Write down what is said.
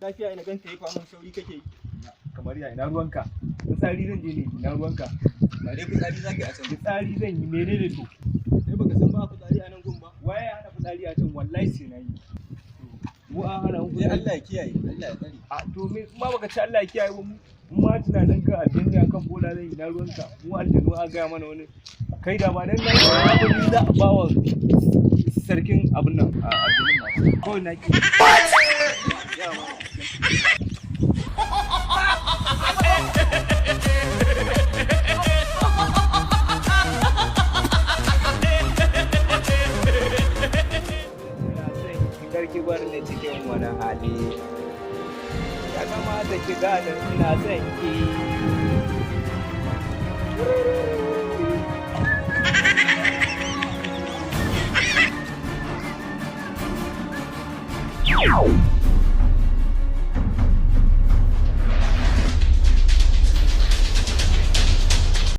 Lafiya ina ganta yi kwamin sauri kake yi. Kamar ya ina ruwanka? Fitsari zan je ne ina ruwanka? Ba dai fitsari za ka yi a can. Fitsari zan yi menene to? Sai baka san ba fitsari a nan gun ba. Waye ya hana fitsari a can wallahi sai na yi. Mu an hana mu Sai Allah ya kiyaye, Allah ya tsare. A to me ma baka ci Allah ya kiyaye ba mu ma tunanin ka aljanna akan bola zan yi na ruwanka. Mu aljanu a gaya mana wani kai da ba dan nan ba za a bawa sarkin abin nan a aljanun ma. Kawai na ki. Karki bar ni cikin wani hali ya kamata ki gane ina son ki